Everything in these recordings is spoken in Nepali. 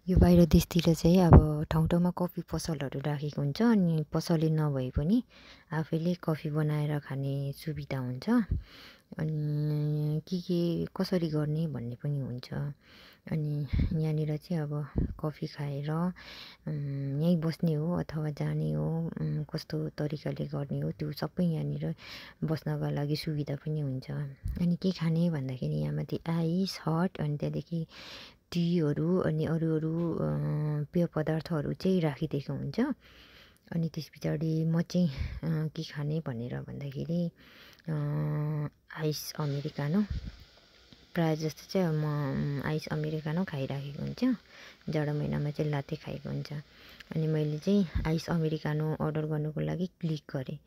यो बाहिर देशतिर चाहिँ अब ठाउँ ठाउँमा कफी पसलहरू राखेको हुन्छ अनि पसलले नभए पनि आफैले कफी बनाएर खाने सुविधा हुन्छ। अनि के कसरी गर्ने भन्ने पनि हुन्छ। अनि यहाँनिर चाहिँ अब कफी खाएर यहीँ बस्ने हो अथवा जाने हो, कस्तो तरिकाले गर्ने हो त्यो सबै यहाँनिर बस्नका लागि सुविधा पनि हुन्छ। अनि के खाने भन्दाखेरि यहाँ माथि आइस हट अनि त्यहाँदेखि टीहरू अनि अरू पेय पदार्थहरू चाहिँ राखिदिएको हुन्छ। अनि त्यस पछाडि म चाहिँ के खाने भनेर भन्दाखेरि आइस अमेरिकानो प्रायः जस्तो चाहिँ म आइस अमेरिकानो खाइराखेको हुन्छ। जाडो महिनामा चाहिँ लाते खाएको हुन्छ। अनि मैले चाहिँ आइस अमेरिकानो अर्डर गर्नुको लागि क्लिक गरेँ।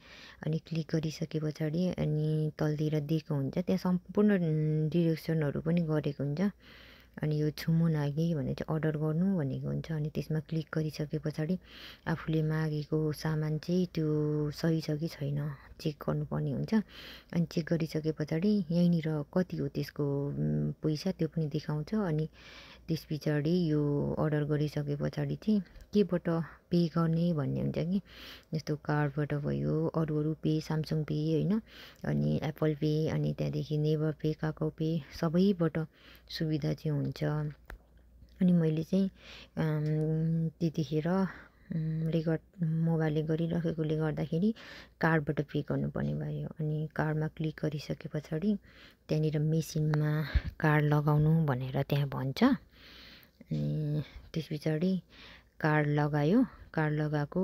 अनि क्लिक गरिसके पछाडि अनि तलतिर दिएको हुन्छ, त्यहाँ सम्पूर्ण डिरेक्सनहरू पनि गरेको हुन्छ। अनि यो छुमुनागी भने चाहिँ अर्डर गर्नु भनेको हुन्छ। अनि त्यसमा क्लिक गरिसके पछाडि आफूले मागेको सामान चाहिँ त्यो सही छ कि छैन चेक गर्नुपर्ने हुन्छ। अनि चेक गरिसके पछाडि यहीँनिर कति हो त्यसको पैसा त्यो पनि देखाउँछ। अनि त्यस पछाडि यो अर्डर गरिसके पछाडि चाहिँ केबाट पे गर्ने भन्ने हुन्छ कि, जस्तो कार्डबाट भयो, अरू पे, सामसङ पे होइन, अनि एप्पल पे, अनि त्यहाँदेखि नेभर पे, काकाओ पे सबैबाट सुविधा चाहिँ हुन्छ। अनि मैले चाहिँ त्यतिखेर रेकर्ड मोबाइलले गरिराखेकोले गर्दाखेरि कार्डबाट पे गर्नुपर्ने भयो। अनि कार्डमा क्लिक गरिसके पछाडि त्यहाँनिर मेसिनमा कार्ड लगाउनु भनेर त्यहाँ भन्छ। अनि त्यस पछाडि कार्ड लगायो। कार्ड लगाएको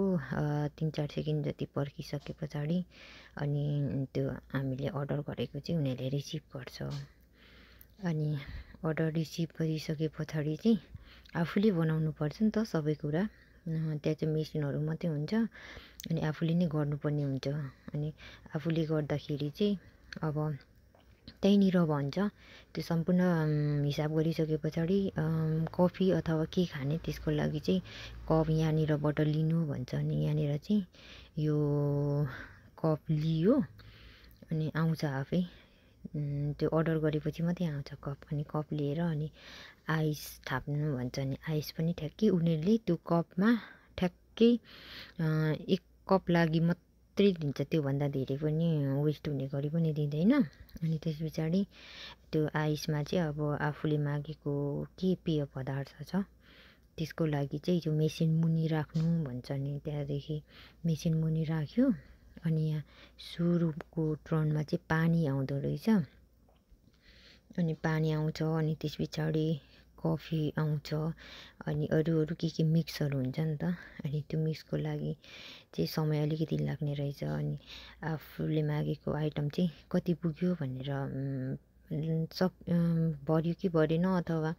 3-4 सेकेन्ड जति पर्खिसके पछाडि अनि त्यो हामीले अर्डर गरेको चाहिँ उनीहरूले रिसिभ गर्छ। अनि अर्डर रिसिभ गरिसके पछाडि चाहिँ आफूले बनाउनु पर्छ नि त सबै कुरा। त्यहाँ चाहिँ मेसिनहरू मात्रै हुन्छ अनि आफूले नै गर्नुपर्ने हुन्छ। अनि आफूले गर्दाखेरि चाहिँ अब त्यहीँनिर भन्छ त्यो सम्पूर्ण हिसाब गरिसके पछाडि कफी अथवा के खाने त्यसको लागि चाहिँ कप यहाँनिरबाट लिनु भन्छ। अनि यहाँनिर चाहिँ यो कप लियो अनि आउँछ आफै, त्यो अर्डर गरेपछि मात्रै आउँछ कप। अनि कप लिएर अनि आइस थाप्नु भन्छ। अनि आइस पनि ठ्याक्कै उनीहरूले त्यो कपमा ठ्याक्कै 1 कप लागि मात्रै दिन्छ, त्योभन्दा धेरै पनि वेस्ट हुने गरी पनि दिँदैन। अनि त्यस पछाडि त्यो आइसमा चाहिँ अब आफूले मागेको के पेय पदार्थ छ त्यसको लागि चाहिँ त्यो मेसिन मुनि राख्नु भन्छ। अनि त्यहाँदेखि मेसिन मुनि राख्यो। अनि यहाँ सुरुको टर्नमा चाहिँ पानी आउँदो रहेछ। अनि पानी आउँछ अनि त्यस पछाडि कफी आउँछ अनि अरू के मिक्सहरू हुन्छ नि त। अनि त्यो मिक्सको लागि चाहिँ समय अलिकति लाग्ने रहेछ। अनि आफूले मागेको आइटम चाहिँ कति पुग्यो भनेर भर्यो कि भरेन अथवा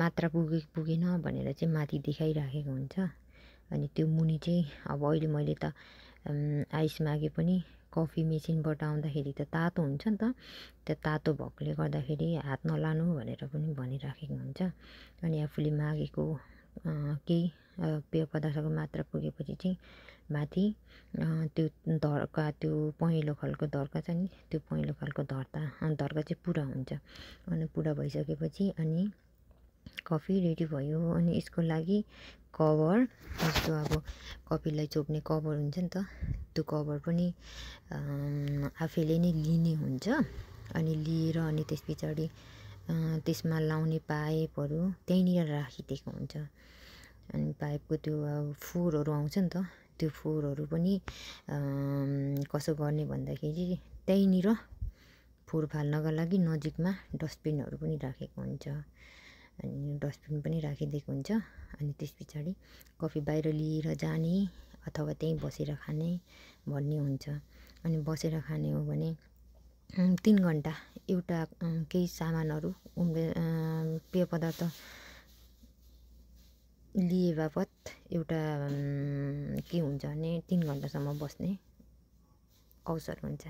मात्रा पुग्यो कि पुगेन भनेर चाहिँ माथि देखाइराखेको हुन्छ। अनि त्यो मुनि चाहिँ अब अहिले मैले त आइस मागे पनि कफी मेसिनबाट आउँदाखेरि त तातो हुन्छ नि त, त्यो तातो भएकोले गर्दाखेरि हात नलानु भनेर पनि भनिराखेको हुन्छ। अनि आफूले मागेको केही पेय पदार्थको मात्रा पुगेपछि चाहिँ माथि त्यो धर्का, त्यो पहेँलो खालको धर्का छ नि, त्यो पहेँलो खालको धर्का चाहिँ पुरा हुन्छ। अनि पुरा भइसकेपछि अनि कफी रेडी भयो। अनि यसको लागि कभर, जस्तो अब कफीलाई छोप्ने कभर हुन्छ नि त, त्यो कभर पनि आफैले नै लिने हुन्छ। अनि लिएर अनि त्यस पछाडि त्यसमा लाउने पाइपहरू त्यहीँनिर राखिदिएको हुन्छ। अनि पाइपको त्यो फोरहरू आउँछ नि त, त्यो फोरहरू पनि कसो गर्ने भन्दाखेरि त्यहीँनिर फोहोर फाल्नका लागि नजिकमा डस्टबिनहरू पनि राखेको हुन्छ। अनि डस्टबिन पनि राखिदिएको हुन्छ। अनि त्यस पछाडि कफी बाहिर लिएर जाने अथवा त्यहीँ बसेर खाने भन्ने हुन्छ। अनि बसेर खाने हो भने 3 घन्टा एउटा केही सामानहरू पेय पदार्थ लिए बापत एउटा के हुन्छ भने 3 घन्टासम्म बस्ने अवसर हुन्छ।